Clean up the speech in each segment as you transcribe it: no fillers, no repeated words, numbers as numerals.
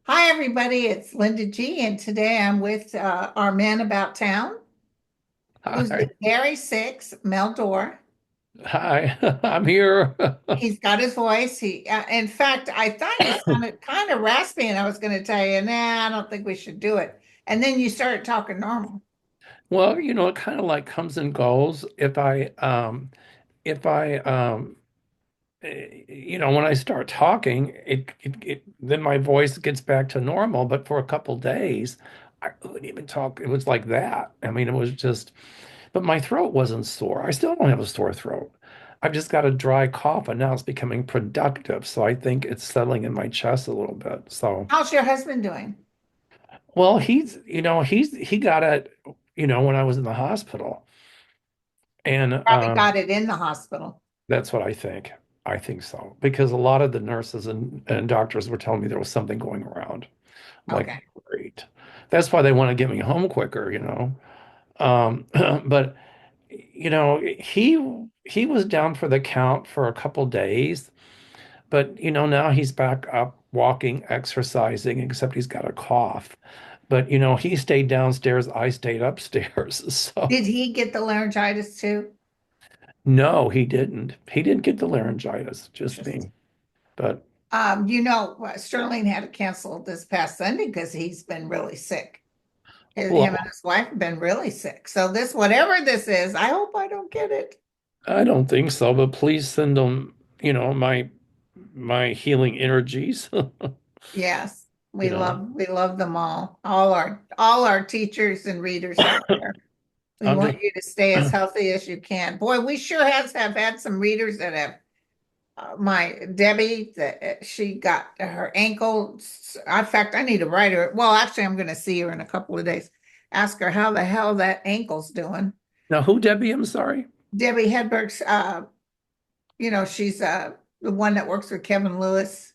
Hi, everybody. It's Linda G, and today I'm with our man about town who's Hi, been very sick, Mel. hi, I'm here. He's got his voice. In fact, I thought you sounded kind of raspy, and I was going to tell you, nah, I don't think we should do it. And then you started talking normal. Well, it kind of like comes and goes. If I, when I start talking, then my voice gets back to normal. But for a couple days, I couldn't even talk. It was like that. I mean, it was just, but my throat wasn't sore. I still don't have a sore throat. I've just got a dry cough, and now it's becoming productive. So I think it's settling in my chest a little bit. So. How's your husband doing? Well, he got it, when I was in the hospital. And Probably got it in the hospital. that's what I think. I think so. Because a lot of the nurses and doctors were telling me there was something going around. I'm like, Okay. great. That's why they want to get me home quicker. But he was down for the count for a couple days, but now he's back up walking, exercising, except he's got a cough. But he stayed downstairs, I stayed upstairs. So Did he get the laryngitis too? no, he didn't. He didn't get the laryngitis, just Interesting. me. But Sterling had to cancel this past Sunday because he's been really sick. Him and well, his wife have been really sick. So this, whatever this is, I hope I don't get it. I don't think so, but please send them, my healing energies. Yes, You we know, love them all our teachers and readers out there. We I'm want just you to stay as healthy as you can. Boy, we sure have had some readers that have my Debbie that she got her ankle. In fact, I need to write her. Well, actually, I'm going to see her in a couple of days. Ask her how the hell that ankle's doing. now who, Debbie? I'm sorry. Debbie Hedberg's, she's the one that works with Kevin Lewis.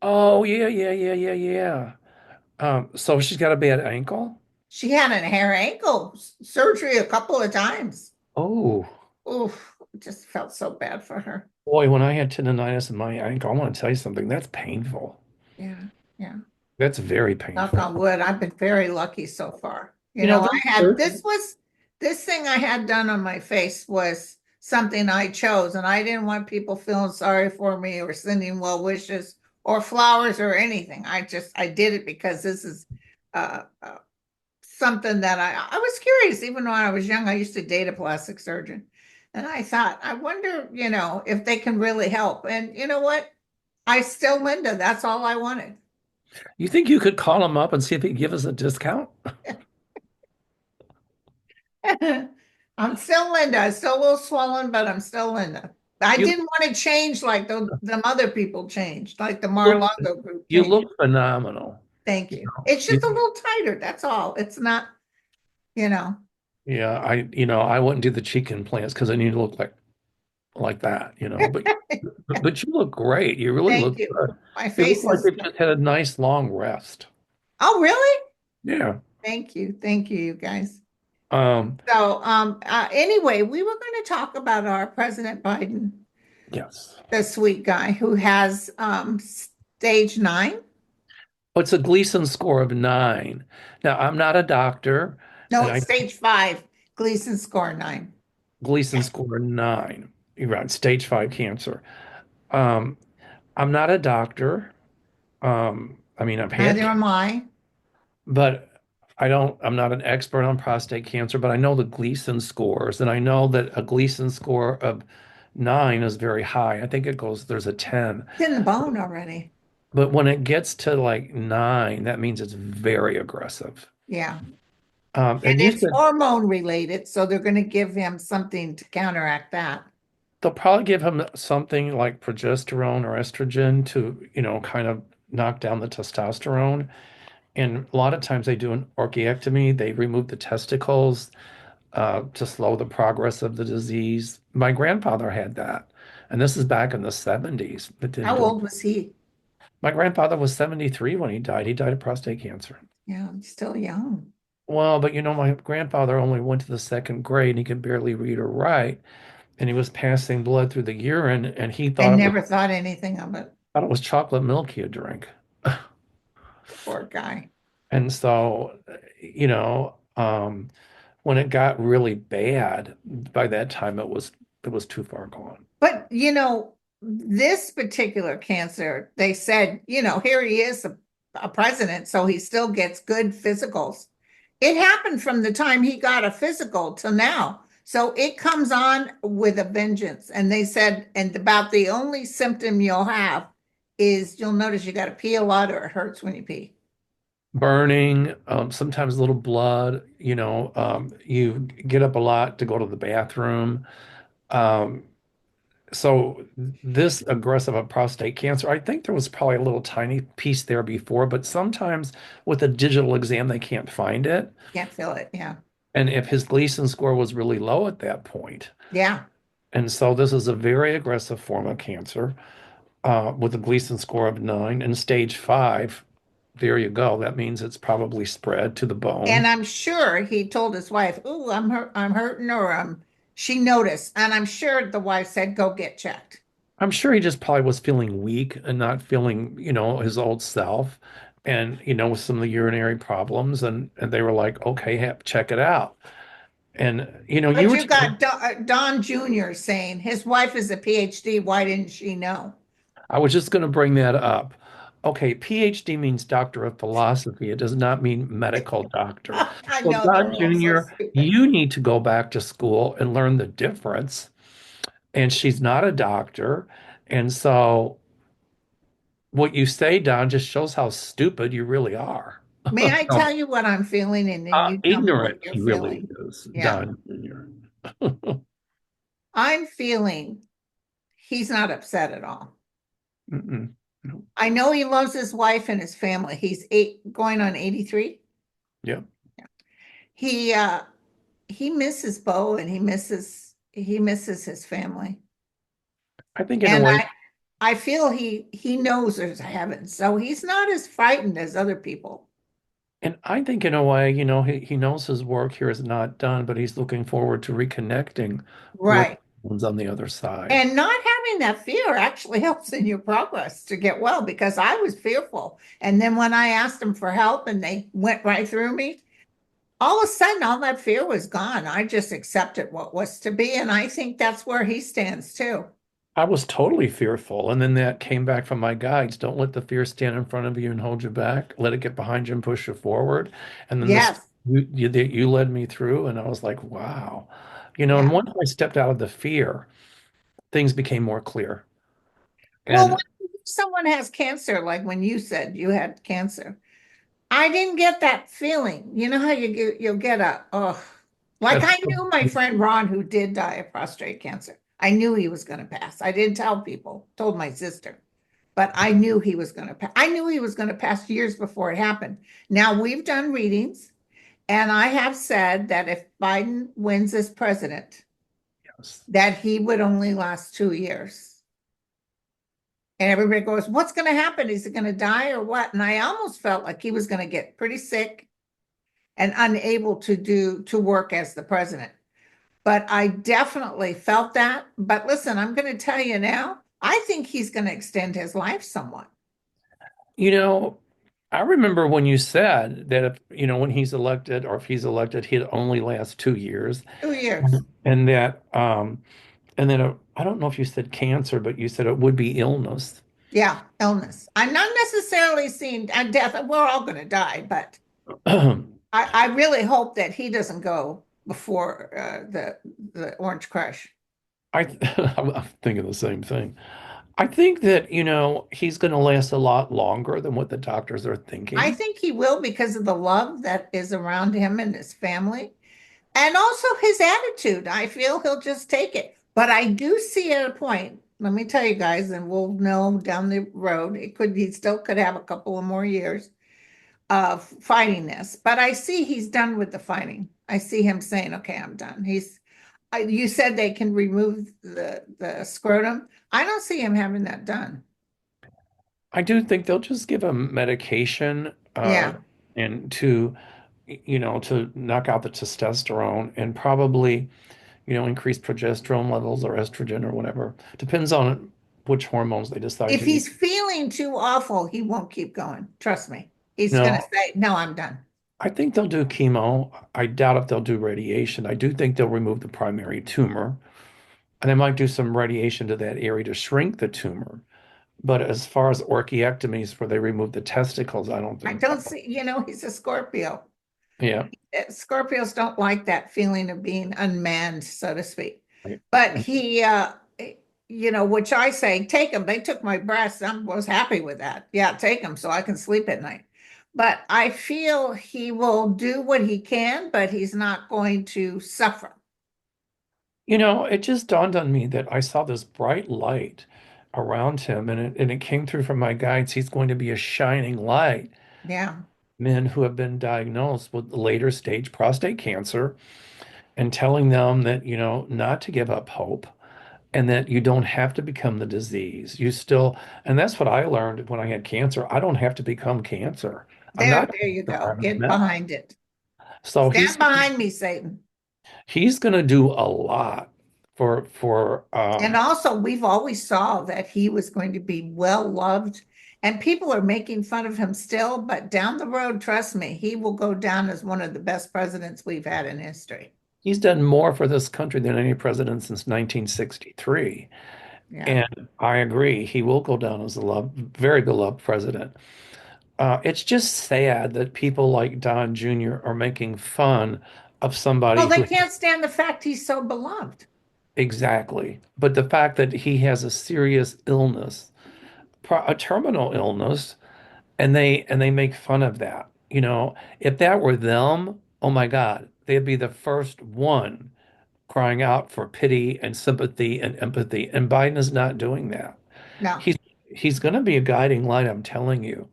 Oh, yeah, yeah, yeah, yeah, yeah. So she's got a bad ankle? She had a hair ankle surgery a couple of times. Oh, Oof, it just felt so bad for her. boy, when I had tendonitis in my ankle, I want to tell you something. That's painful. Yeah, yeah. That's very Knock painful. on wood. I've been very lucky so far. Those This thing I had done on my face was something I chose, and I didn't want people feeling sorry for me or sending well wishes or flowers or anything. I did it because this is something that I was curious. Even when I was young, I used to date a plastic surgeon. And I thought, I wonder, if they can really help. And you know what? I still Linda. That's all I wanted. You think you could call him up and see if he'd give us a discount? I'm still Linda. I'm still a little swollen, but I'm still Linda. I You didn't want to change like the other people changed, like the look Mar-a-Lago group you changed. look phenomenal. Thank You you. know, It's just a you little tighter. That's all. It's not, you know. yeah, I wouldn't do the cheek implants because I need to look like that. But you look great. You really Thank look you. good. My You look face like is. you've just had a nice long rest. Oh, really? Yeah. Thank you. Thank you, you guys. Um, Anyway, we were going to talk about our President Biden, yes. the sweet guy who has stage 9. Oh, it's a Gleason score of 9. Now, I'm not a doctor, No, and it's I stage 5. Gleason score 9. Gleason score 9. You're right, stage 5 cancer. Um, I'm not a doctor. I mean, I've had Neither am I. but I'm not an expert on prostate cancer, but I know the Gleason scores, and I know that a Gleason score of 9 is very high. I think there's a 10. It's in the bone already. But when it gets to like 9, that means it's very aggressive. Yeah. And And you it's said hormone related, so they're going to give him something to counteract that. they'll probably give him something like progesterone or estrogen to, kind of knock down the testosterone. And a lot of times they do an orchiectomy, they remove the testicles to slow the progress of the disease. My grandfather had that, and this is back in the 70s. It didn't How do it. old was he? My grandfather was 73 when he died. He died of prostate cancer. Yeah, he's still young. Well, but my grandfather only went to the second grade and he could barely read or write, and he was passing blood through the urine, and he I never thought anything of it. thought it was chocolate milk he had drank. Poor guy. And so, when it got really bad, by that time it was too far gone. But this particular cancer, they said, here he is, a president, so he still gets good physicals. It happened from the time he got a physical till now. So it comes on with a vengeance. And they said, and about the only symptom you'll have is you'll notice you got to pee a lot or it hurts when you pee. Burning, sometimes a little blood, you get up a lot to go to the bathroom. Um, so this aggressive of prostate cancer, I think there was probably a little tiny piece there before, but sometimes with a digital exam, they can't find it. Can't feel it. Yeah. And if his Gleason score was really low at that point, Yeah. and so this is a very aggressive form of cancer with a Gleason score of 9 and stage 5. There you go. That means it's probably spread to the And bone. I'm sure he told his wife, "Ooh, I'm hurting," or she noticed. And I'm sure the wife said, "Go get checked." I'm sure he just probably was feeling weak and not feeling, his old self and, with some of the urinary problems. And they were like, okay, check it out. And, you But were, you got Don Jr. saying his wife is a PhD. Why didn't she know? I was just going to bring that up. Okay, PhD means doctor of philosophy. It does not mean medical doctor. I So, know Don they're all so Jr., stupid. you need to go back to school and learn the difference. And she's not a doctor. And so, what you say, Don, just shows how stupid you really are. May I tell you what I'm feeling, and then you tell me what Ignorant you're he really feeling? is, Yeah, Don Jr. I'm feeling he's not upset at all. Mm-mm. No. I know he loves his wife and his family. He's going on 83. Yeah. He uh he misses Bo and he misses his family. I think in a And way, I feel he knows there's a heaven. So he's not as frightened as other people. and I think in a way, he knows his work here is not done, but he's looking forward to reconnecting with Right. the ones on the other side. And not having that fear actually helps in your progress to get well because I was fearful. And then when I asked them for help and they went right through me, all of a sudden all that fear was gone. I just accepted what was to be. And I think that's where he stands too. I was totally fearful. And then that came back from my guides. Don't let the fear stand in front of you and hold you back. Let it get behind you and push you forward. And then this Yes. you led me through, and I was like, wow. And Yeah. once I stepped out of the fear, things became more clear. Well, And when someone has cancer, like when you said you had cancer, I didn't get that feeling. You know how you'll get a oh, like that's I knew my friend Ron who did die of prostate cancer. I knew he was going to pass. I didn't tell people, told my sister, but I knew he was going to pass. I knew he was going to pass years before it happened. Now we've done readings, and I have said that if Biden wins as president, yes. that he would only last 2 years. And everybody goes, "What's going to happen? Is he going to die or what?" And I almost felt like he was going to get pretty sick and unable to work as the president. But I definitely felt that. But listen, I'm going to tell you now, I think he's going to extend his life somewhat. You know, I remember when you said that if, when he's elected or if he's elected, he'd only last 2 years. 2 years. And that, I don't know if you said cancer, but you said it would be illness. Yeah, illness. I'm not necessarily seeing death. We're all going to die, but I really hope that he doesn't go before the Orange Crush. I'm thinking the same thing. I think that, he's going to last a lot longer than what the doctors are I thinking. think he will because of the love that is around him and his family. And also his attitude. I feel he'll just take it. But I do see at a point, let me tell you guys, and we'll know down the road, he still could have a couple of more years of fighting this. But I see he's done with the fighting. I see him saying, okay, I'm done. You said they can remove the scrotum. I don't see him having that done. I do think they'll just give him medication Yeah. and to knock out the testosterone and probably, increase progesterone levels or estrogen or whatever. Depends on which hormones they decide If to use. he's feeling too awful, he won't keep going. Trust me. He's going to No, say, no, I'm done. I think they'll do chemo. I doubt if they'll do radiation. I do think they'll remove the primary tumor, and they might do some radiation to that area to shrink the tumor. But as far as orchiectomies where they remove the testicles, I don't I think don't so. see, he's a Scorpio. Yeah. Scorpios don't like that feeling of being unmanned, so to speak. Right. But he, which I say, take them. They took my breasts. I was happy with that. Yeah, take them so I can sleep at night. But I feel he will do what he can, but he's not going to suffer. It just dawned on me that I saw this bright light around him, and it came through from my guides. He's going to be a shining light. Yeah. Men who have been diagnosed with later stage prostate cancer and telling them that, not to give up hope and that you don't have to become the disease. And that's what I learned when I had cancer. I don't have to become cancer. I'm not There you cancer, go. I'm a Get mess. behind it. So Stand behind me, Satan. he's going to do a lot for And also, we've always saw that he was going to be well loved, and people are making fun of him still, but down the road, trust me, he will go down as one of the best presidents we've had in history. he's done more for this country than any president since 1963. Yeah. And I agree, he will go down as a very beloved president. It's just sad that people like Don Jr. are making fun of somebody Well, they who can't stand the fact he's so beloved. exactly, but the fact that he has a serious illness, a terminal illness, and they make fun of that. If that were them, oh my God, they'd be the first one crying out for pity and sympathy and empathy. And Biden is not doing that. No, He's he's going to be a guiding light, I'm telling you.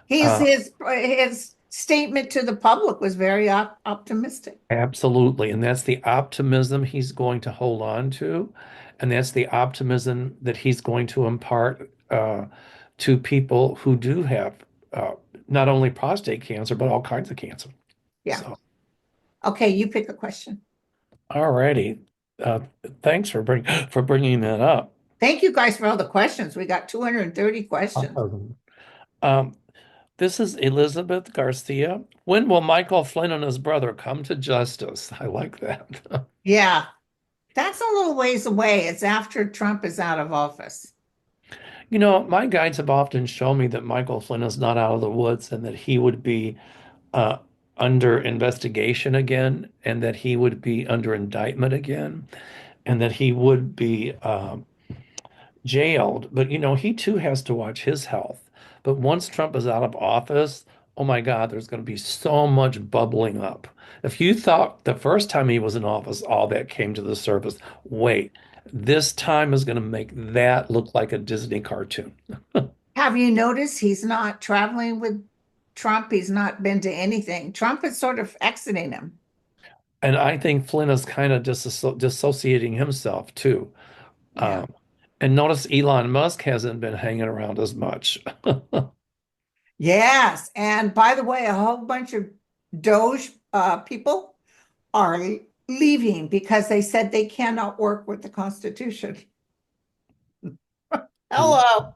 he's Uh, his statement to the public was very optimistic. Absolutely. And that's the optimism he's going to hold on to. And that's the optimism that he's going to impart to people who do have uh, not only prostate cancer, but all kinds of cancer. Yeah. So, Okay, you pick a question. all righty. Uh, Thanks for bringing that up. Thank you guys for all the questions. We got 230 questions. Awesome. Um, this is Elizabeth Garcia. When will Michael Flynn and his brother come to justice? I like that. Yeah, that's a little ways away. It's after Trump is out of office. My guides have often shown me that Michael Flynn is not out of the woods and that he would be uh, under investigation again, and that he would be under indictment again, and that he would be jailed. But, he too has to watch his health. But once Trump is out of office, oh my God, there's going to be so much bubbling up. If you thought the first time he was in office, all that came to the surface, wait, this time is going to make that look like a Disney cartoon. Have you noticed he's not traveling with Trump? He's not been to anything. Trump is sort of exiting him. And I think Flynn is kind of dissociating himself too. Yeah. Um, and notice Elon Musk hasn't been hanging around as much. Yes. And by the way, a whole bunch of Doge people are leaving because they said they cannot work with the Constitution. Hello.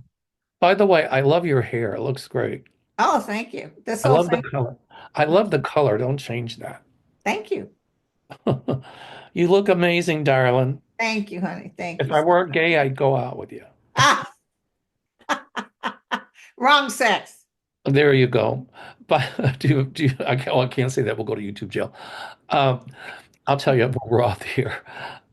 By the way, I love your hair. It looks great. Oh, thank you. This I whole love the thing. color. I love the color. Don't change that. Thank you. You look amazing, darling. Thank you, honey. Thank If you I so weren't much. gay, I'd go out with you. Ah, wrong sex. There you go. But I can't say that. We'll go to YouTube jail. Um, I'll tell you, we're off here.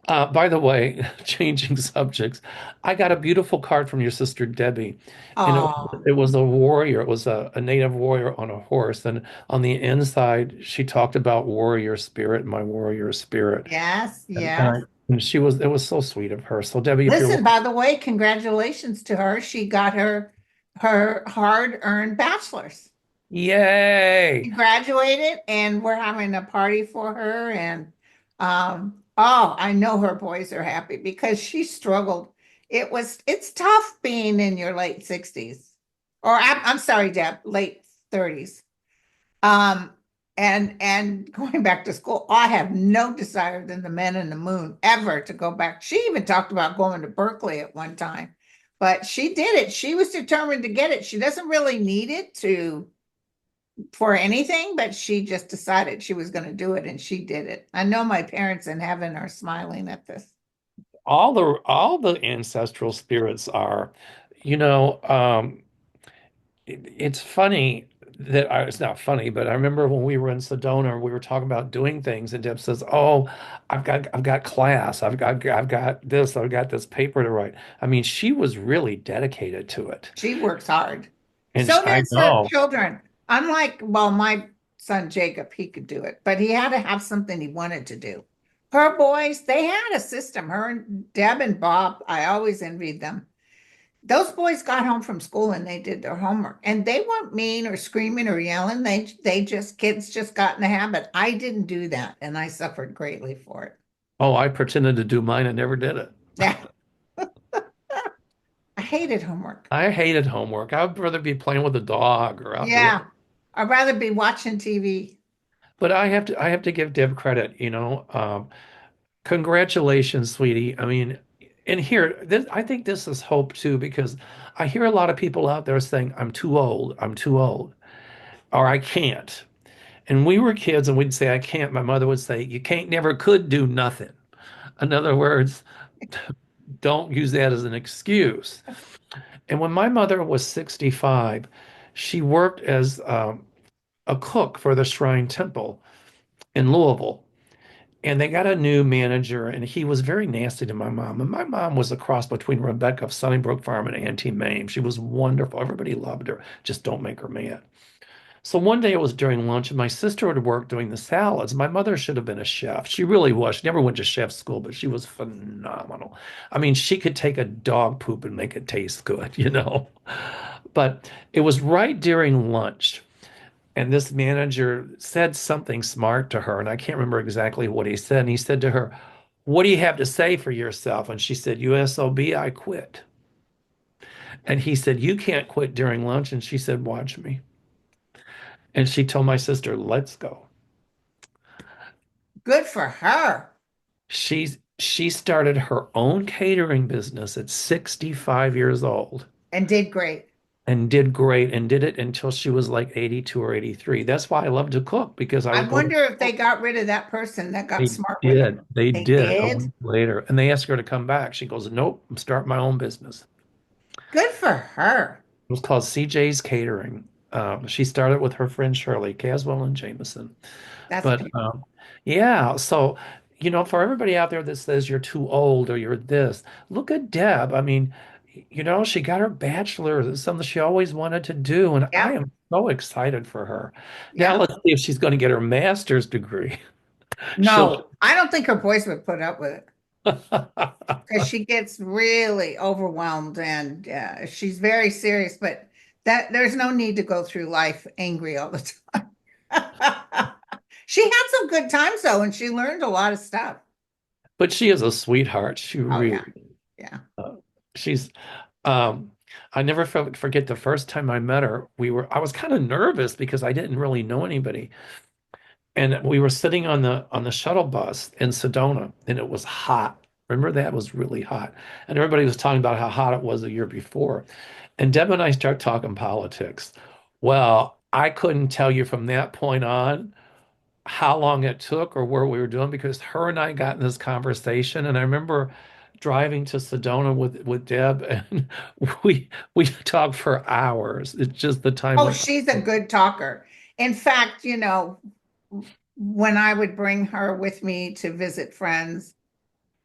By the way, changing subjects, I got a beautiful card from your sister Debbie, and Oh, it was a warrior. It was a native warrior on a horse, and on the inside, she talked about warrior spirit, my warrior spirit, yes, and, yes. and it was so sweet of her. So Debbie, if you're Listen, by the way, congratulations to her. She got her hard-earned bachelor's. yay, She graduated and we're having a party for her. And oh, I know her boys are happy because she struggled. It's tough being in your late 60s. Or I'm sorry, Deb, late 30s. Um, and going back to school, I have no desire than the men in the moon ever to go back. She even talked about going to Berkeley at one time, but she did it. She was determined to get it. She doesn't really need it to for anything, but she just decided she was going to do it and she did it. I know my parents in heaven are smiling at this. All the ancestral spirits are, you know, it's funny that it's not funny, but I remember when we were in Sedona, we were talking about doing things, and Deb says, "Oh, I've got class, I've got this, I've got this paper to write." I mean, she was really dedicated to it, She works hard. and So I does her know. children. Unlike, well, my son Jacob, he could do it, but he had to have something he wanted to do. Her boys, they had a system. Her and Deb and Bob, I always envied them. Those boys got home from school and they did their homework, and they weren't mean or screaming or yelling. They just kids just got in the habit. I didn't do that, and I suffered greatly for it. Oh, I pretended to do mine and never did it. Yeah, I hated homework. I hated homework. I'd rather be playing with a dog or out doing. Yeah, I'd rather be watching TV. But I have to give Deb credit, congratulations, sweetie. I mean, and here, I think this is hope too, because I hear a lot of people out there saying, I'm too old, or I can't. And we were kids and we'd say, I can't. My mother would say, you can't, never could do nothing. In other words, don't use that as an excuse. And when my mother was 65, she worked as a cook for the Shrine Temple in Louisville. And they got a new manager, and he was very nasty to my mom. And my mom was a cross between Rebecca of Sunnybrook Farm and Auntie Mame. She was wonderful. Everybody loved her. Just don't make her mad. So one day it was during lunch, and my sister would work doing the salads. My mother should have been a chef. She really was. She never went to chef school, but she was phenomenal. I mean, she could take a dog poop and make it taste good. But it was right during lunch. And this manager said something smart to her, and I can't remember exactly what he said. And he said to her, "What do you have to say for yourself?" And she said, "USOB, I quit." And he said, "You can't quit during lunch." And she said, "Watch me." And she told my sister, "Let's go." Good for her. She started her own catering business at 65 years old And did great. and did great and did it until she was like 82 or 83. That's why I love to cook, because I I would go. wonder if they got rid of that person that got They smart with her. did. They They did a did. week later. And they asked her to come back. She goes, "Nope, I'm starting my own business." Good for her. It was called CJ's Catering. She started with her friend Shirley Caswell and Jameson. That's But beautiful. yeah, so, for everybody out there that says you're too old or you're this, look at Deb. I mean, she got her bachelor's. It's something she always wanted to do. And I Yeah, am so excited for her. Now yeah. let's see if she's going to get her master's degree. She'll. No, I don't think her boys would put up with it because she gets really overwhelmed and she's very serious, but that there's no need to go through life angry all the time. She had some good times though, and she learned a lot of stuff. But she is a sweetheart. She Oh yeah, really, yeah. uh, she's, um, I never forget the first time I met her. I was kind of nervous because I didn't really know anybody. And we were sitting on the shuttle bus in Sedona, and it was hot. Remember that? It was really hot. And everybody was talking about how hot it was the year before. And Deb and I start talking politics. Well, I couldn't tell you from that point on how long it took or where we were doing, because her and I got in this conversation. And I remember driving to Sedona with Deb, and we talked for hours. It's just the time Oh, went by. she's a good talker. In fact, when I would bring her with me to visit friends,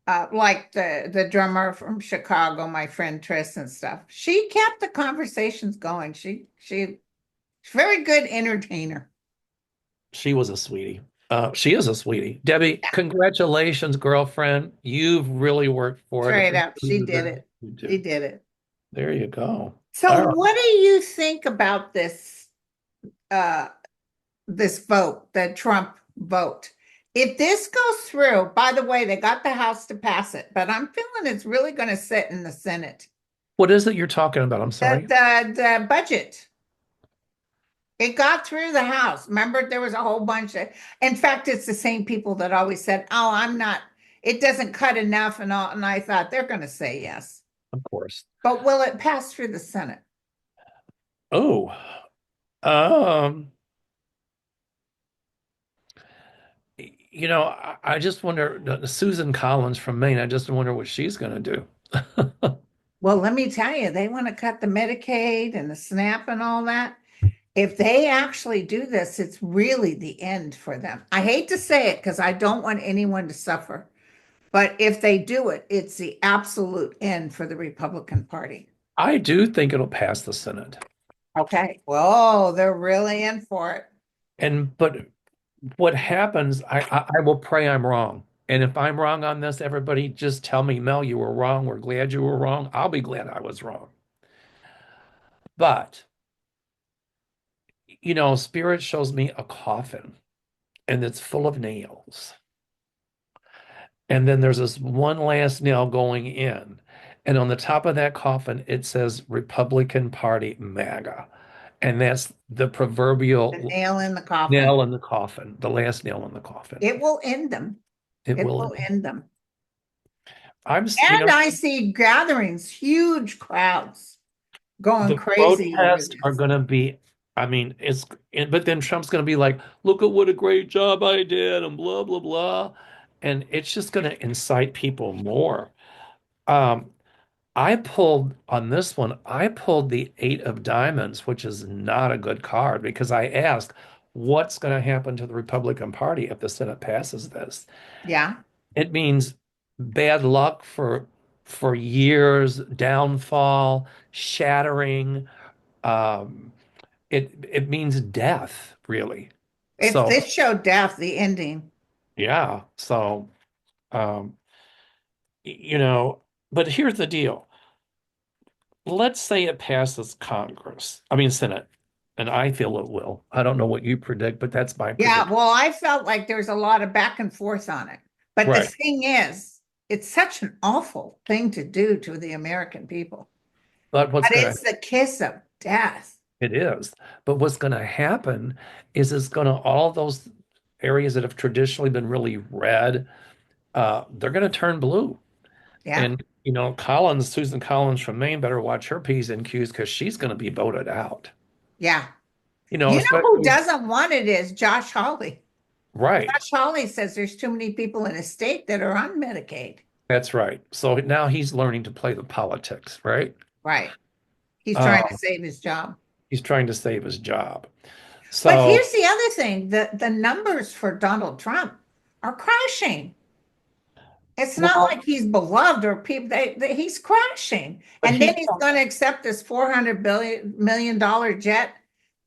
like the drummer from Chicago, my friend Tris and stuff, she kept the conversations going. She's a very good entertainer. She was a sweetie. She is a sweetie. Debbie, Yeah, congratulations, girlfriend. You've really worked for it. straight up, You she did deserve it. it. You She do. did it. There you go. So, All right. what do you think about uh, this vote, the Trump vote? If this goes through, by the way, they got the House to pass it, but I'm feeling it's really going to sit in the Senate. What is it you're talking about? I'm The, sorry. the budget. It got through the House. Remember, there was a whole bunch of, in fact, it's the same people that always said, "Oh, I'm not, it doesn't cut enough," and all. And I thought they're going to say yes. Of course. But will it pass through the Senate? Oh, um, I just wonder, Susan Collins from Maine, I just wonder what she's going to do. Well, let me tell you, they want to cut the Medicaid and the SNAP and all that. If they actually do this, it's really the end for them. I hate to say it because I don't want anyone to suffer, but if they do it, it's the absolute end for the Republican Party. I do think it'll pass the Senate. Okay. Whoa, they're really in for it. But what happens, I will pray I'm wrong. And if I'm wrong on this, everybody just tell me, Mel, you were wrong. We're glad you were wrong. I'll be glad I was wrong. But, Spirit shows me a coffin and it's full of nails. And then there's this one last nail going in. And on the top of that coffin, it says Republican Party MAGA. And that's the The proverbial nail in the coffin. nail in the coffin, the last nail in the coffin. It will end them. It It will. will end them. I'm, And I see gatherings, huge crowds going the crazy over protests are this. going to be, I mean, but then Trump's going to be like, look at what a great job I did, and blah, blah, blah. And it's just going to incite people more. Um, I pulled on this one, I pulled the Eight of Diamonds, which is not a good card because I asked, what's going to happen to the Republican Party if the Senate passes this? Yeah. It means bad luck for years, downfall, shattering. Um, it means death, really. If So this showed death, the ending. yeah. So um, you know, but here's the deal. Let's say it passes Congress. I mean Senate, and I feel it will. I don't know what you predict, but that's my Yeah, prediction. well, I felt like there's a lot of back and forth on it. But the Right. thing is, it's such an awful thing to do to the American people. But But it's the kiss of death. it is. But what's gonna happen is it's gonna all those areas that have traditionally been really red, they're gonna turn blue. Yeah. And Susan Collins from Maine better watch her P's and Q's because she's going to be voted out. Yeah. You know who Especially doesn't want it is Josh Hawley. right. Josh Hawley says there's too many people in his state that are on Medicaid. That's right. So now he's learning to play the politics, right? Right. He's trying to Um, save his job. he's trying to save his job. But So, here's the other thing, the numbers for Donald Trump are crashing. It's not well, like he's beloved or people he's crashing. but And then he's he's going to accept this $400 million jet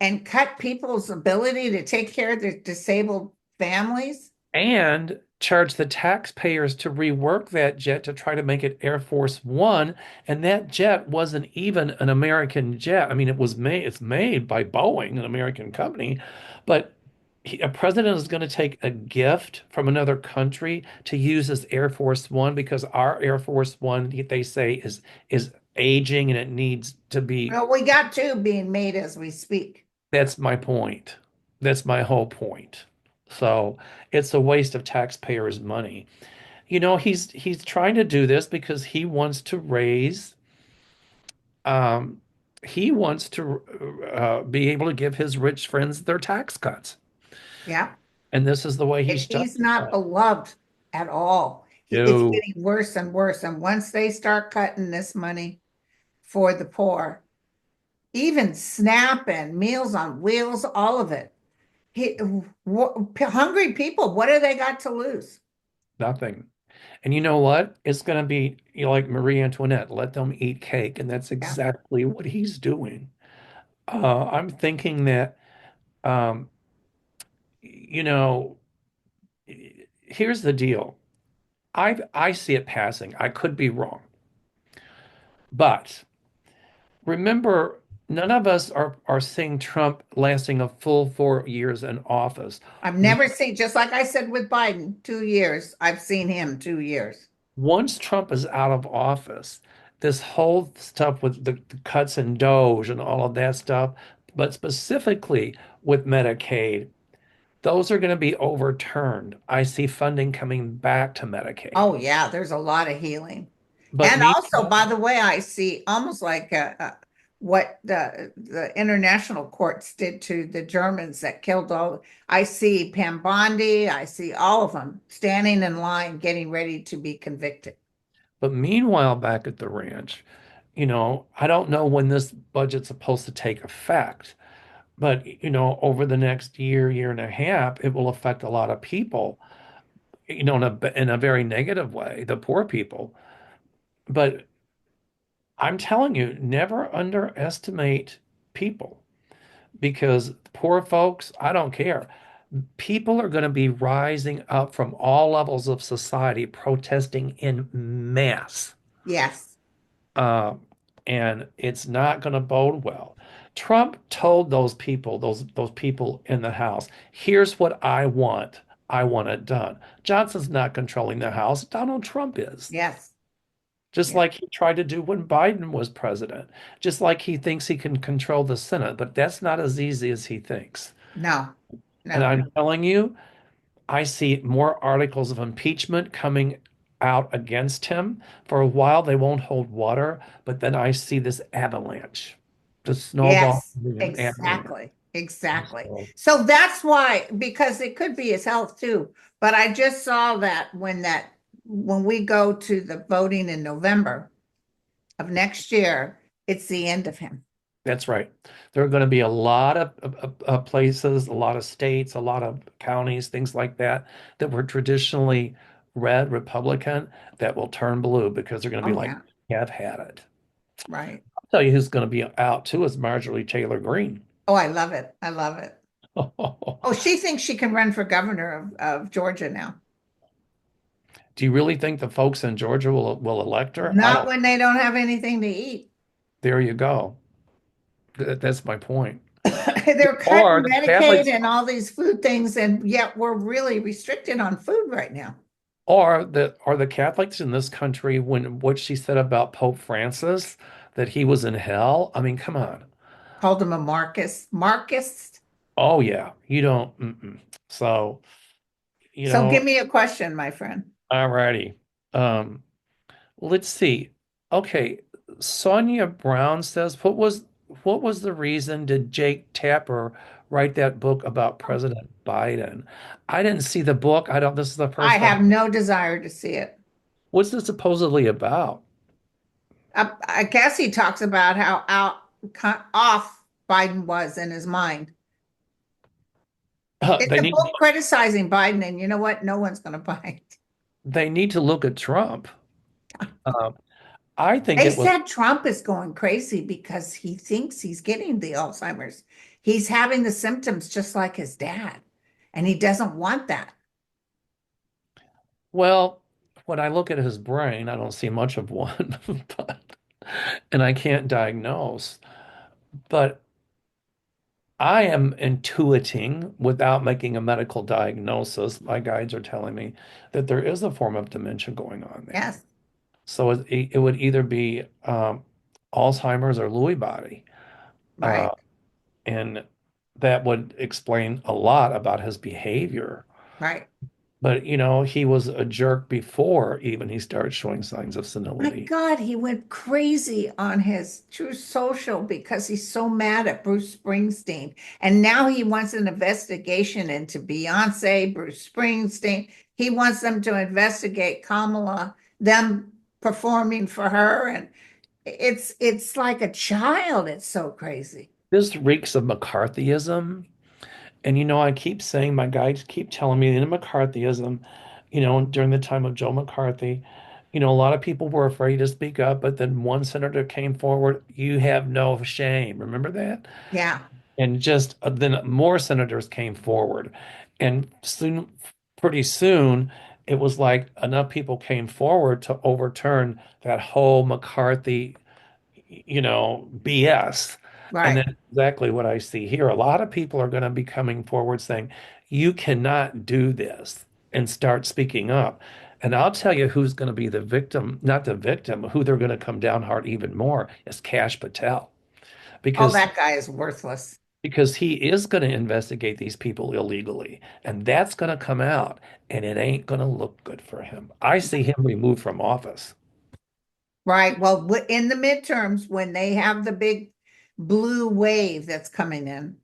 and cut people's ability to take care of their disabled families. and charge the taxpayers to rework that jet to try to make it Air Force One. And that jet wasn't even an American jet. I mean, it's made by Boeing, an American company, but a president is going to take a gift from another country to use as Air Force One because our Air Force One, they say, is aging and it needs to be. Well, we got two being made as we speak. That's my point. That's my whole point. So it's a waste of taxpayers' money. He's trying to do this because um, he wants to be able to give his rich friends their tax cuts, Yeah. and this is the way And he's he's not justified. beloved at all. It's No, getting worse and worse. And once they start cutting this money for the poor, even SNAP and Meals on Wheels, all of it. He, hungry people, what do they got to lose? nothing. And you know what? It's going to be like Marie Antoinette, let them eat cake, and that's Yeah, exactly what he's doing. I'm thinking that, um, you know, here's the deal. I see it passing. I could be wrong. But remember, none of us are seeing Trump lasting a full 4 years in office. I've never seen, just like I said with Biden, 2 years. I've seen him 2 years. Once Trump is out of office, this whole stuff with the cuts in Doge and all of that stuff, but specifically with Medicaid, those are going to be overturned. I see funding coming back to Medicaid. Oh, yeah, there's a lot of healing. But And me, also, by the way, I see almost like what the international courts did to the Germans that killed all. I see Pam Bondi, I see all of them standing in line getting ready to be convicted. But meanwhile, back at the ranch, I don't know when this budget's supposed to take effect, but over the next year, year and a half, it will affect a lot of people, in a very negative way, the poor people. But I'm telling you, never underestimate people because poor folks, I don't care. People are going to be rising up from all levels of society protesting in mass. Yes, Uh, and it's not going to bode well. Trump told those people in the House, here's what I want. I want it done. Johnson's not controlling the House. Donald Trump is. yes, Just yes. like he tried to do when Biden was president. Just like he thinks he can control the Senate, but that's not as easy as he thinks. No, And no. I'm telling you, I see more articles of impeachment coming out against him. For a while, they won't hold water, but then I see this avalanche, the snowball Yes, being an avalanche. exactly. Exactly. So So that's why, because it could be his health too. But I just saw when we go to the voting in November of next year, it's the end of him. that's right. There are going to be a lot of places, a lot of states, a lot of counties, things like that, that were traditionally red Republican that will turn blue because they're going to be Oh like, yeah, yeah, I've had it. right. I'll tell you who's going to be out too is Marjorie Taylor Greene. Oh, I love it. I love it. Oh, she thinks she can run for governor of Georgia now. Do you really think the folks in Georgia will elect her? I Not don't. when they don't have anything to eat. There you go. That's my point. They're Or cutting the Medicaid Catholics, and all these food things, and yet we're really restricted on food right now. or the Catholics in this country, when what she said about Pope Francis, that he was in hell. I mean, come on. Called him a Marcus. Marcus. Oh yeah, you don't. So, you So give know, me a question, my friend. alrighty. Um, let's see. Okay, Sonia Brown says, what was the reason did Jake Tapper write that book about President Biden? I didn't see the book. I don't. This is the I first have time. no desire to see it. What's this supposedly about? I guess he talks about how off Biden was in his mind. It's They a need book criticizing Biden, and you know what? No one's going to buy it. they need to look at Trump. Uh, I think They it was. said Trump is going crazy because he thinks he's getting the Alzheimer's. He's having the symptoms just like his dad, and he doesn't want that. Well, when I look at his brain, I don't see much of one, but and I can't diagnose. But I am intuiting without making a medical diagnosis. My guides are telling me that there is a form of dementia going on there. Yes, So it would either be Alzheimer's or Lewy body. Uh, right, and that would explain a lot about his behavior. right. But, he was a jerk before even he started showing signs of My senility. God, he went crazy on his True Social because he's so mad at Bruce Springsteen. And now he wants an investigation into Beyonce, Bruce Springsteen. He wants them to investigate Kamala, them performing for her. And it's like a child. It's so crazy. This reeks of McCarthyism. And I keep saying, my guides keep telling me in McCarthyism, during the time of Joe McCarthy, a lot of people were afraid to speak up, but then one senator came forward, you have no shame. Remember that? Yeah. And just then more senators came forward. And pretty soon, it was like enough people came forward to overturn that whole McCarthy BS. And Right. that's exactly what I see here. A lot of people are going to be coming forward saying, you cannot do this and start speaking up. And I'll tell you who's going to be the victim, not the victim, who they're going to come down hard even more is Kash Patel. Oh, Because that guy is worthless. because he is going to investigate these people illegally, and that's going to come out, and it ain't going to look good for him. I see him removed from office. Right. Well, in the midterms, when they have the big blue wave that's coming in.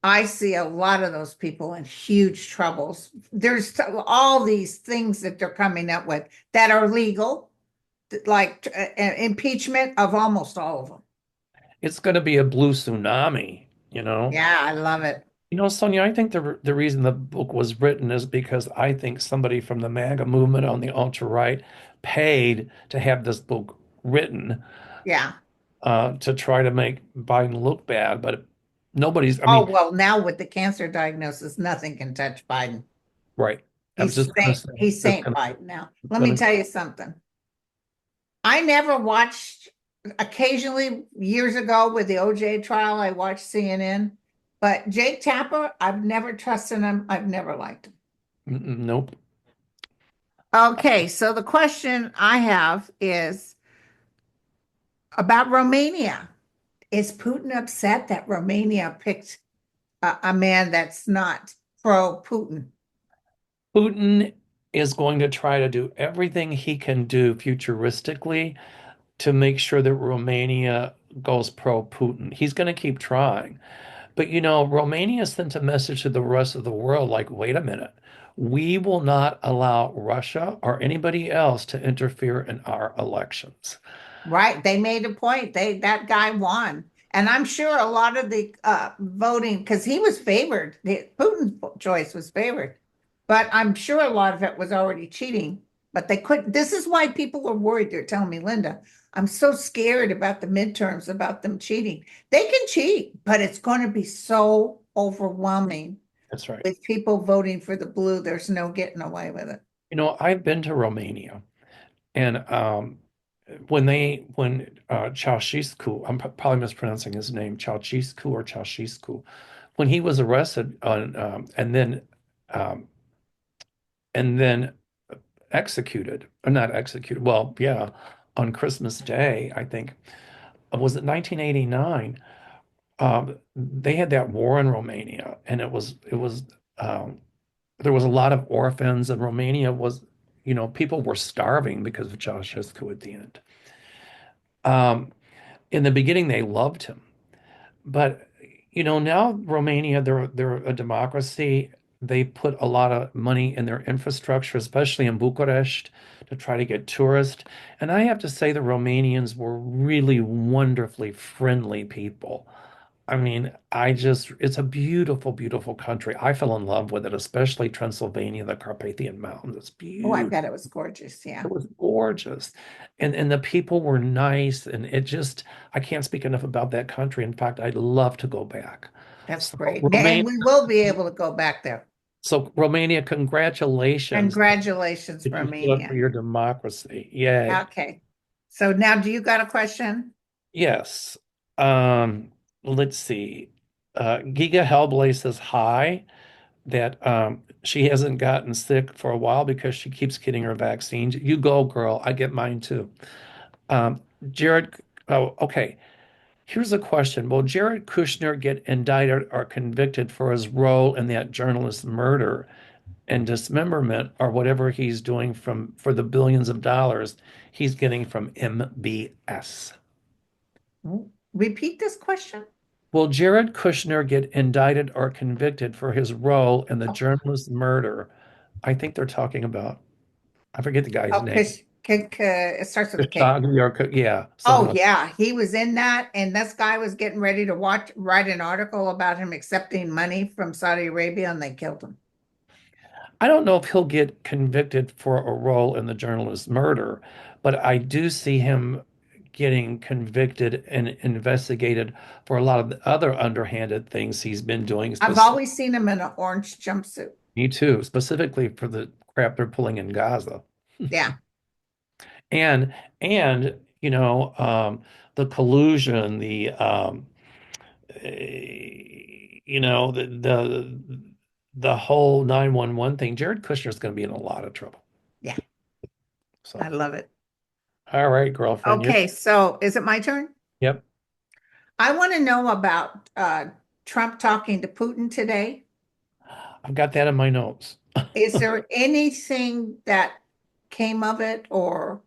I see a lot of those people in huge troubles. There's all these things that they're coming up with that are legal, like impeachment of almost all of them. It's going to be a blue tsunami, you know. Yeah, I love it. You know, Sonia, I think the reason the book was written is because I think somebody from the MAGA movement on the ultra right paid to have this book written Yeah. to try to make Biden look bad. But nobody's, I Oh, mean, well, now with the cancer diagnosis, nothing can touch Biden. right. I was just going to say He's Saint Biden now. it's Let me going to, tell you something. I never watched, occasionally years ago with the OJ trial, I watched CNN, but Jake Tapper, I've never trusted him. I've never liked him. nope. Okay, so the question I have is about Romania. Is Putin upset that Romania picked a man that's not pro-Putin? Putin is going to try to do everything he can do futuristically to make sure that Romania goes pro-Putin. He's going to keep trying. But you know, Romania sent a message to the rest of the world like, wait a minute, we will not allow Russia or anybody else to interfere in our elections. Right. They made a point. That guy won. And I'm sure a lot of the voting, because he was favored, Putin's choice was favored. But I'm sure a lot of it was already cheating. But they couldn't. This is why people are worried. They're telling me, Linda, I'm so scared about the midterms, about them cheating. They can cheat, but it's going to be so overwhelming That's right. with people voting for the blue. There's no getting away with it. You know, I've been to Romania and when Ceausescu, I'm probably mispronouncing his name, Ceausescu, when he was arrested on um, and then executed, or not executed, well, yeah, on Christmas Day, I think, was it 1989? They had that war in Romania, and it was there was a lot of orphans, and Romania was, you know, people were starving because of Ceausescu at the end. Um, in the beginning, they loved him, but you know, now Romania, they're a democracy. They put a lot of money in their infrastructure, especially in Bucharest, to try to get tourists. And I have to say, the Romanians were really wonderfully friendly people. I mean, it's a beautiful, beautiful country. I fell in love with it, especially Transylvania, the Carpathian Mountains. It's Oh, I beautiful. bet it was gorgeous. Yeah, It was gorgeous. And the people were nice. And it just, I can't speak enough about that country. In fact, I'd love to go back. that's So great. And Romania, we will be able to go back there. so Romania, congratulations. Congratulations, Did you stood up for Romania. your democracy? Yay. Okay. So now do you got a question? Yes. Um, let's see. Giga Hellblade says hi. That she hasn't gotten sick for a while because she keeps getting her vaccines. You go, girl. I get mine too. Um, Jared, oh, okay. Here's a question. Will Jared Kushner get indicted or convicted for his role in that journalist's murder and dismemberment or whatever he's doing for the billions of dollars he's getting from MBS? Repeat this question. Will Jared Kushner get indicted or convicted for his role in the Oh, journalist's murder? I think they're talking about, I forget the guy's oh, name. it starts with a K. Khashoggi or, yeah, something Oh like. yeah, he was in that, and this guy was getting ready to write an article about him accepting money from Saudi Arabia, and they killed him. I don't know if he'll get convicted for a role in the journalist's murder, but I do see him getting convicted and investigated for a lot of the other underhanded things he's been doing. I've always seen him in an orange jumpsuit. Me too, specifically for the crap they're pulling in Gaza. Yeah. And you know, the collusion, you know, the whole 911 thing. Jared Kushner's going to be in a lot of trouble. Yeah, I So, love it. all right, girlfriend, you're. Okay, so is it my turn? Yep, I want to know about Trump talking to Putin today. I've got that in my notes. Is there anything that came of it, or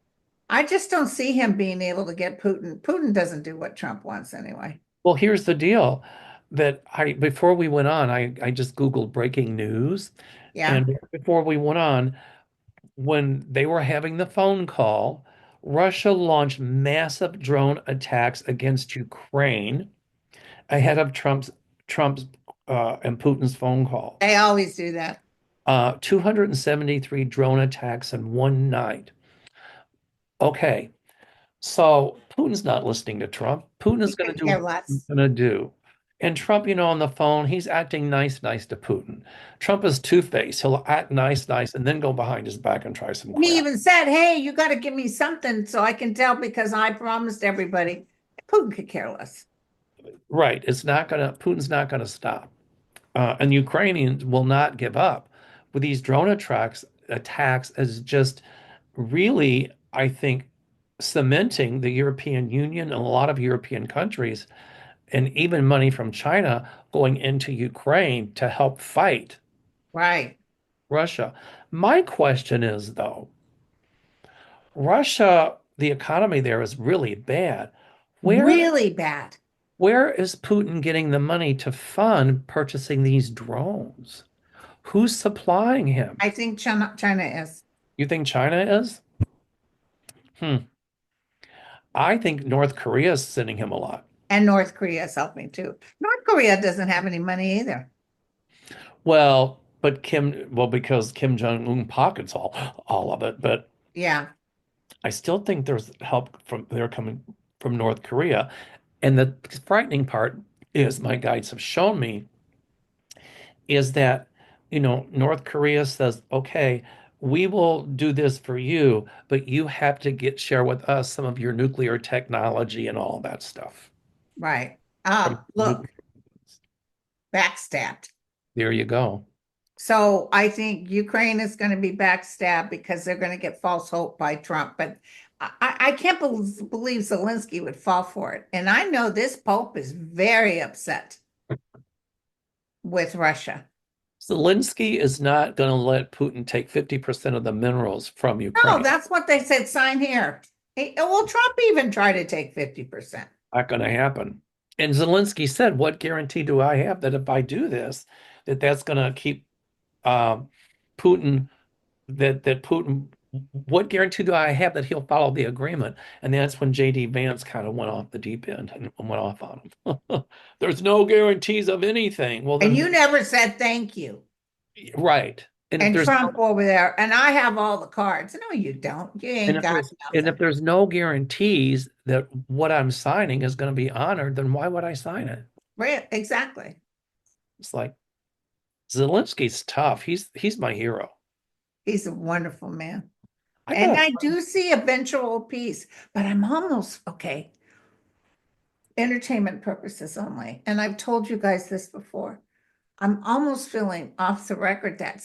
I just don't see him being able to get Putin. Putin doesn't do what Trump wants anyway. Well, here's the deal that I before we went on, I just Googled breaking news. Yeah. And before we went on, when they were having the phone call, Russia launched massive drone attacks against Ukraine ahead of Trump's and Putin's phone call. They always do that. 273 drone attacks in one night. Okay, so Putin's not listening to Trump. Putin He is going to could do care what he's less. going to do. And Trump, on the phone, he's acting nice to Putin. Trump is two-faced. He'll act nice, and then go behind his back and try some He crap. even said, "Hey, you got to give me something so I can tell because I promised everybody." Putin could care less. Right. Putin's not gonna stop. And Ukrainians will not give up. With these drone attacks is just really, I think, cementing the European Union and a lot of European countries and even money from China going into Ukraine to help fight Right. Russia. My question is, though, Russia, the economy there is really bad. Where Really bad. where is Putin getting the money to fund purchasing these drones? Who's supplying him? I think China is. You think China is? Hmm. I think North Korea is sending him a lot. And North Korea is helping too. North Korea doesn't have any money either. Well, because Kim Jong-un pockets all of it, but Yeah. I still think there's help from there coming from North Korea. And the frightening part is my guides have shown me is that, North Korea says, okay, we will do this for you, but you have to share with us some of your nuclear technology and all that stuff. Right. From Look, backstabbed. there you go. So I think Ukraine is going to be backstabbed because they're going to get false hope by Trump. But I can't believe Zelensky would fall for it. And I know this Pope is very upset with Russia. Zelensky is not going to let Putin take 50% of the minerals from No, Ukraine. that's what they said. Sign here. Well, Trump even tried to take 50%. Not going to happen. And Zelensky said, what guarantee do I have that if I do this, that's going to keep um, Putin that Putin, what guarantee do I have that he'll follow the agreement? And that's when JD Vance kind of went off the deep end and went off on him. There's no guarantees of anything. Well, And then, you never said thank you. right. And if And there's Trump over there, and I have all the cards. No, you don't. You and ain't if got there's and if nothing. there's no guarantees that what I'm signing is going to be honored, then why would I sign it? Right, exactly. It's like Zelensky's tough. He's my hero. He's a wonderful man. I And got I do see eventual peace, but I'm almost okay. Entertainment purposes only. And I've told you guys this before. I'm almost feeling off the record that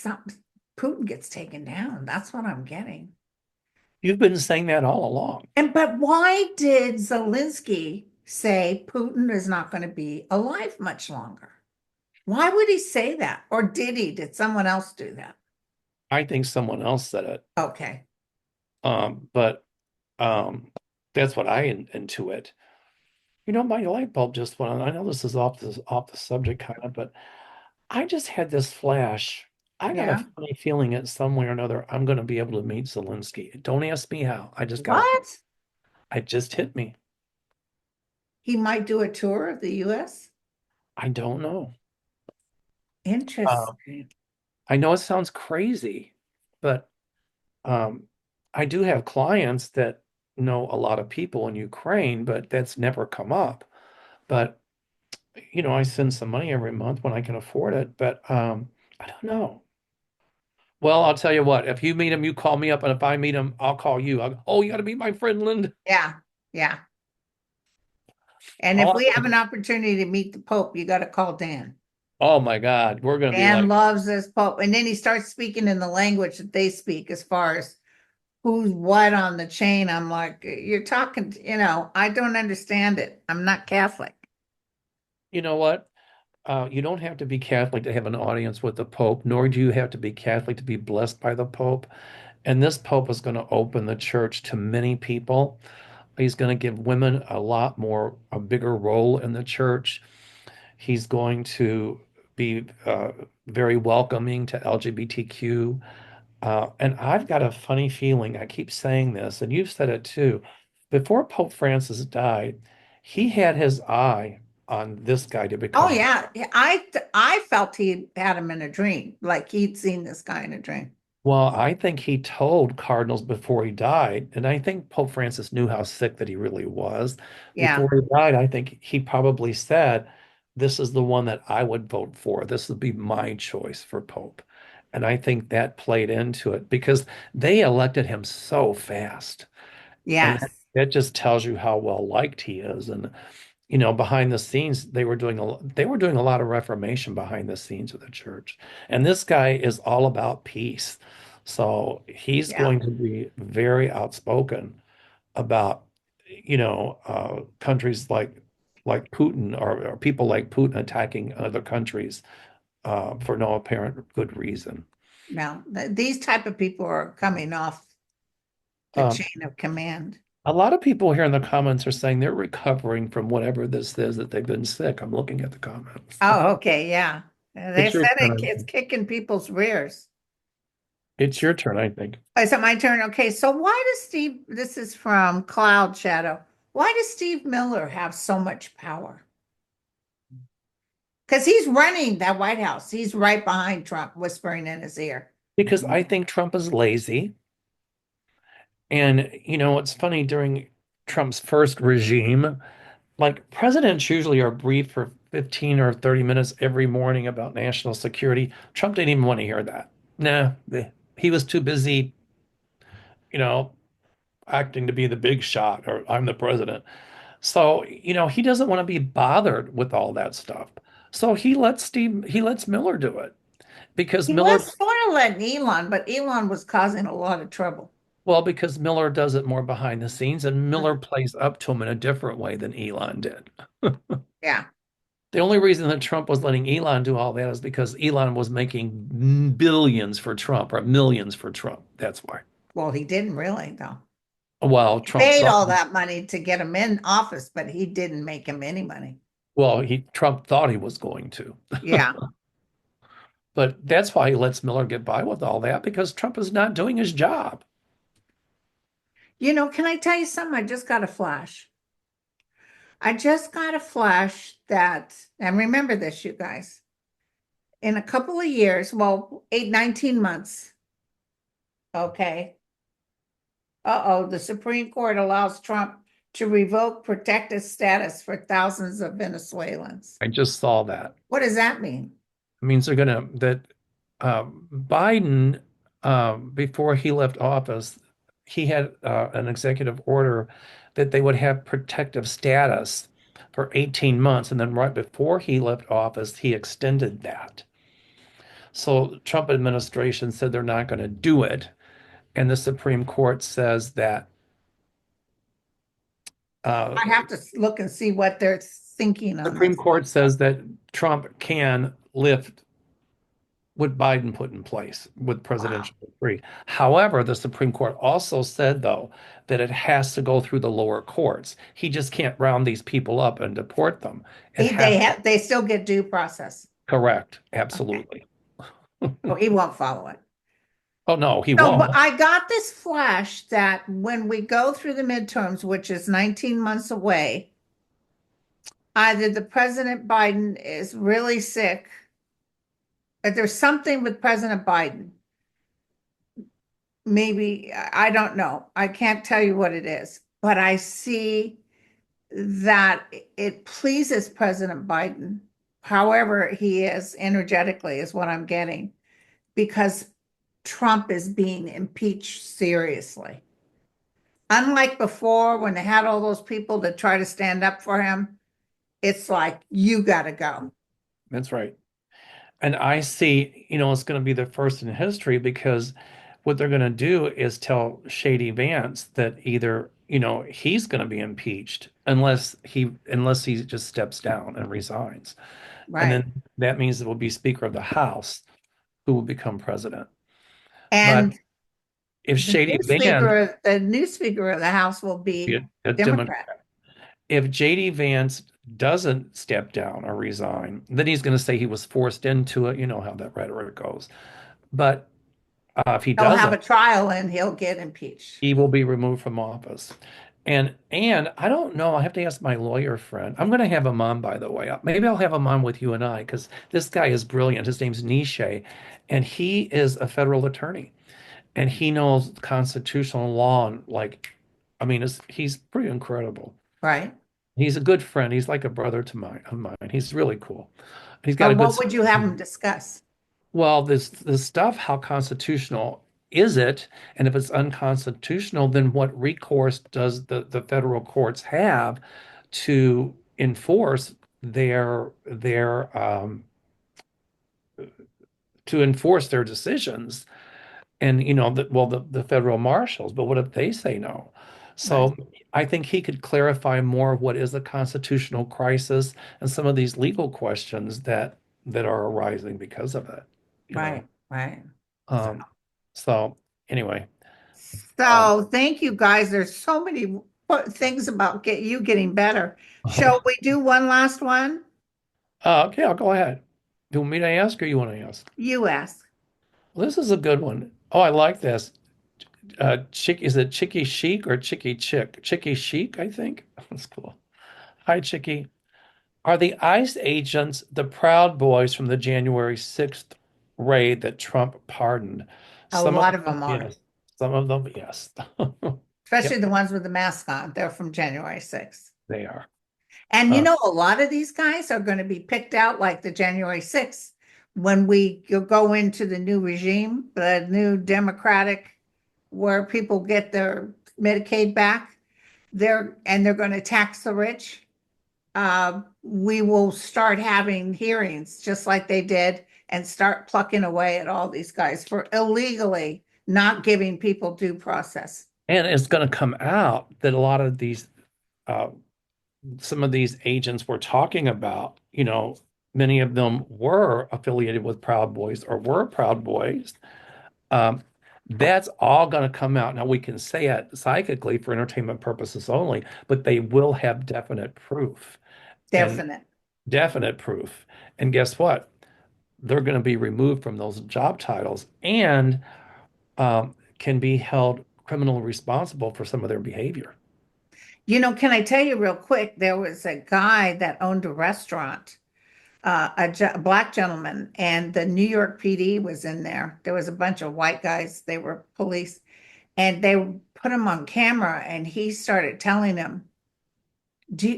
Putin gets taken down. That's what I'm getting. you've been saying that all along. But why did Zelensky say Putin is not going to be alive much longer? Why would he say that? Or did he? Did someone else do that? I think someone else said it. Okay. But that's what I intuit. My light bulb just went on. I know this is off the subject kind of, but I just had this flash. I got a Yeah. funny feeling that somewhere or another I'm going to be able to meet Zelensky. Don't ask me how. I just got it. What? It just hit me. He might do a tour of the US? I don't know. Um, Interesting. I know it sounds crazy, but um, I do have clients that know a lot of people in Ukraine, but that's never come up. But I send some money every month when I can afford it, but I don't know. Well, I'll tell you what, if you meet him, you call me up, and if I meet him, I'll call you. Oh, you got to meet my friend Linda. Yeah. Yeah. And if All we I have know an opportunity to meet the Pope, you got to call Dan. oh my God, we're gonna be Dan like, loves this Pope. And then he starts speaking in the language that they speak as far as who's what on the chain. I'm like, you're talking, I don't understand it. I'm not Catholic. you know what? You don't have to be Catholic to have an audience with the Pope, nor do you have to be Catholic to be blessed by the Pope. And this Pope is going to open the church to many people. He's going to give women a bigger role in the church. He's going to be very welcoming to LGBTQ. And I've got a funny feeling, I keep saying this, and you've said it too. Before Pope Francis died, he had his eye on this guy to Oh become. yeah. Yeah, I felt he had him in a dream, like he'd seen this guy in a dream. Well, I think he told cardinals before he died, and I think Pope Francis knew how sick that he really was. Yeah. Before he died, I think he probably said, "This is the one that I would vote for. This would be my choice for Pope." And I think that played into it because they elected him so fast. And Yes. that just tells you how well liked he is. And behind the scenes, they were doing a lot of reformation behind the scenes of the church. And this guy is all about peace. So he's Yeah. going to be very outspoken about, countries like Putin or people like Putin attacking other countries for no apparent good reason. Now, these type of people are coming off the Um, chain of command. a lot of people here in the comments are saying they're recovering from whatever this is that they've been sick. I'm looking at the comments. Oh, okay, yeah. They It's your said it's turn. kicking people's rears. It's your turn, I think. Is it my turn? Okay, so why does Steve, this is from Cloud Shadow. Why does Steve Miller have so much power? Because he's running that White House. He's right behind Trump, whispering in his ear. Because I think Trump is lazy. And, it's funny during Trump's first regime, like presidents usually are briefed for 15 or 30 minutes every morning about national security. Trump didn't even want to hear that. Nah, he was too busy, you know, acting to be the big shot or I'm the president. So, he doesn't want to be bothered with all that stuff. So he lets Miller do it because He Miller, was sort of letting Elon, but Elon was causing a lot of trouble. well, because Miller does it more behind the scenes and Miller Mhm. plays up to him in a different way than Elon did. Yeah. The only reason that Trump was letting Elon do all that is because Elon was making billions for Trump or millions for Trump. That's why. Well, he didn't really, though. Well, He Trump paid thought, all that money to get him in office, but he didn't make him any money. Trump thought he was going to. Yeah. But that's why he lets Miller get by with all that because Trump is not doing his job. Can I tell you something? I just got a flash. I just got a flash that, and remember this, you guys, in a couple of years, well, 19 months, okay. Uh-oh, the Supreme Court allows Trump to revoke protected status for thousands of Venezuelans. I just saw that. What does that mean? It means Biden, before he left office, he had an executive order that they would have protective status for 18 months. And then right before he left office, he extended that. So Trump administration said they're not going to do it. And the Supreme Court says that uh, I have to look and see what they're thinking on Supreme this. Court says that Trump can lift what Biden put in place with Wow. presidential decree. However, the Supreme Court also said, though, that it has to go through the lower courts. He just can't round these people up and deport them. It has to, They still get due process. correct. Okay. Absolutely. Oh, he won't follow it. Oh, no, he So, but won't. I got this flash that when we go through the midterms, which is 19 months away, either the President Biden is really sick, but there's something with President Biden. Maybe, I don't know. I can't tell you what it is, but I see that it pleases President Biden, however he is energetically, is what I'm getting, because Trump is being impeached seriously. Unlike before, when they had all those people to try to stand up for him, it's like, you got to go. That's right. And I see, it's going to be the first in history because what they're going to do is tell Shady Vance that either, he's going to be impeached unless he just steps down and resigns. And Right. then that means it will be Speaker of the House who will become president. But And if Shady Vance, The new speaker of the House will be a Democrat. Democrat, if JD Vance doesn't step down or resign, then he's going to say he was forced into it. You know how that rhetoric goes. But if he He'll have a doesn't, trial and he'll get impeached. he will be removed from office. And I don't know. I have to ask my lawyer friend. I'm going to have him on, by the way. Maybe I'll have him on with you and I, because this guy is brilliant. His name's Nishay, and he is a federal attorney, and he knows constitutional law and like, I mean, he's pretty incredible. Right. He's a good friend. He's like a brother to mine of mine. He's really cool. He's got a But good what sense would you of have humor. him discuss? Well, this stuff, how constitutional is it? And if it's unconstitutional, then what recourse does the federal courts have to enforce their decisions? And the federal marshals, but what if they say no? Right. So I think he could clarify more of what is a constitutional crisis and some of these legal questions that are arising because of it, you know. Right. Right. Um, so anyway, um, So thank you guys. There's so many things about you getting better. Shall we do one last one? okay, I'll go ahead. Do you want me to ask or you want to ask? You ask. Well, this is a good one. Oh, I like this. Is it Chicky Chic or Chicky Chick? Chicky Chic, I think. That's cool. Hi, Chicky. Are the ICE agents the Proud Boys from the January 6th raid that Trump pardoned? A Some of lot of them, them are, yes. Some of them, yes. especially Yep, the ones with the mask on. They're from January 6th. they are. And Uh, a lot of these guys are going to be picked out like the January 6th when we go into the new regime, the new Democratic, where people get their Medicaid back. They're going to tax the rich. We will start having hearings just like they did and start plucking away at all these guys for illegally not giving people due process. and it's going to come out that a lot of uh, some of these agents we're talking about, many of them were affiliated with Proud Boys or were Proud Boys. Um, that's all going to come out. Now, we can say it psychically for entertainment purposes only, but they will have definite proof and Definite. definite proof. And guess what? They're going to be removed from those job titles and can be held criminally responsible for some of their behavior. Can I tell you real quick? There was a guy that owned a restaurant, a black gentleman, and the New York PD was in there. There was a bunch of white guys. They were police, and they put him on camera, and he started telling them,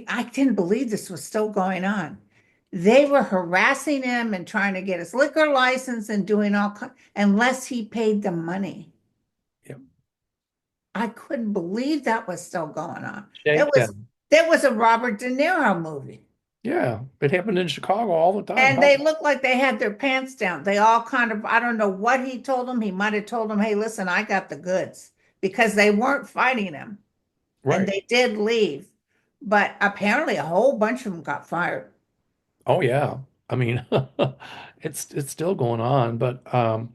I didn't believe this was still going on. They were harassing him and trying to get his liquor license and doing unless he paid the money. Yep. I couldn't believe that was still going on. That Shake was them. that was a Robert De Niro movie. Yeah, it happened in Chicago all the time. And they looked like they had their pants down. They all kind of, I don't know what he told them. He might have told them, hey, listen, I got the goods because they weren't fighting him and Right. they did leave. But apparently a whole bunch of them got fired. Oh yeah. I mean, it's still going on, but um,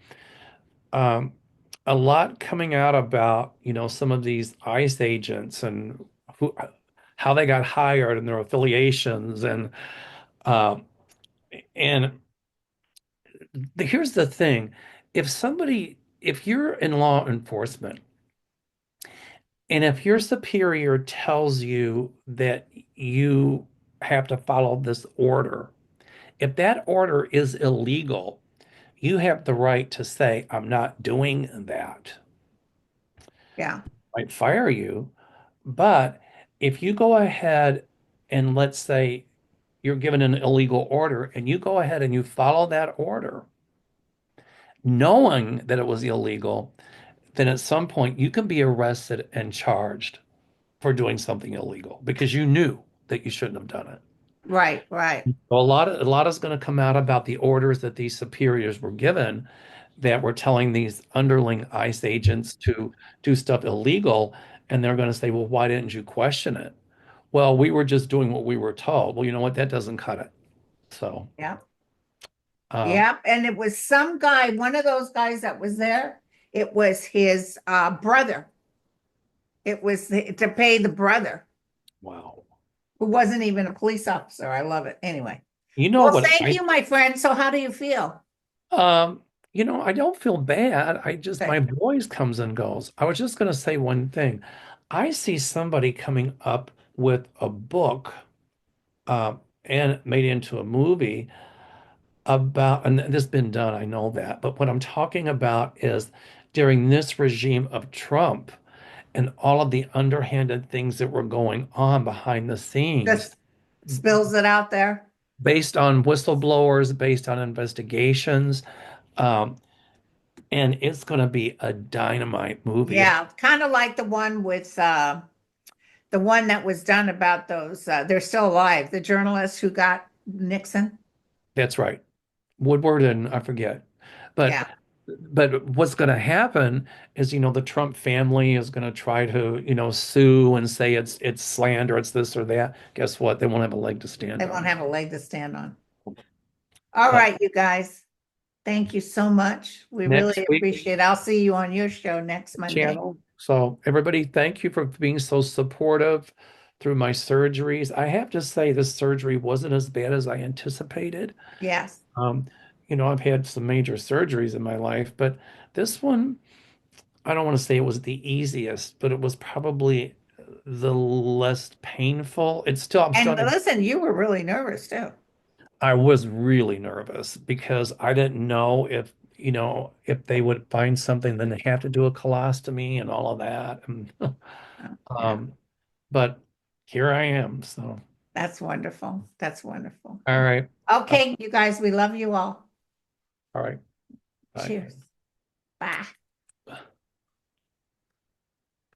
a lot coming out about, some of these ICE agents and how they got hired and their affiliations um, and here's the thing. If you're in law enforcement and if your superior tells you that you have to follow this order, if that order is illegal, you have the right to say, I'm not doing that. Yeah. Might fire you. But if you go ahead and let's say you're given an illegal order and you go ahead and you follow that order, knowing that it was illegal, then at some point you can be arrested and charged for doing something illegal because you knew that you shouldn't have done it. Right, right. So a lot is going to come out about the orders that these superiors were given that were telling these underling ICE agents to do stuff illegal, and they're going to say, "Well, why didn't you question it?" Well, we were just doing what we were told. Well, you know what? That doesn't cut it. So, Yeah. um, Yeah. And it was some guy, one of those guys that was there. It was his brother. It was to pay the brother Wow. who wasn't even a police officer. I love it. Anyway. You know Well, what thank you, my friend. So how do you feel? um, I don't feel bad. I just Okay. my voice comes and goes. I was just gonna say one thing. I see somebody coming up with a book and made into a movie about, and this has been done, I know that, but what I'm talking about is during this regime of Trump and all of the underhanded things that were going on behind the scenes, Just spills it out there. based on whistleblowers, based on investigations. Um, and it's going to be a dynamite movie. Yeah, kind of like the one that was done about those they're still alive, the journalists who got Nixon. That's right. Woodward and I forget. But Yeah, what's going to happen is, the Trump family is going to try to, sue and say it's slander, it's this or that. Guess what? They won't have a leg to they stand won't on. have a leg to stand on. All But right, you guys. Thank you so much. We next really week, appreciate it. I'll see you on your show next Monday. channel. So everybody, thank you for being so supportive through my surgeries. I have to say this surgery wasn't as bad as I anticipated. Yes. Um, I've had some major surgeries in my life, but this one, I don't want to say it was the easiest, but it was probably the less painful. I'm And still, listen, you were really nervous too. I was really nervous because I didn't know if they would find something, then they have to do a colostomy and all of that. And, Oh, yeah, um, but here I am. So, that's wonderful. That's wonderful. all right. Uh, Okay, you guys, we love you all. all right. Bye. Cheers. Bye.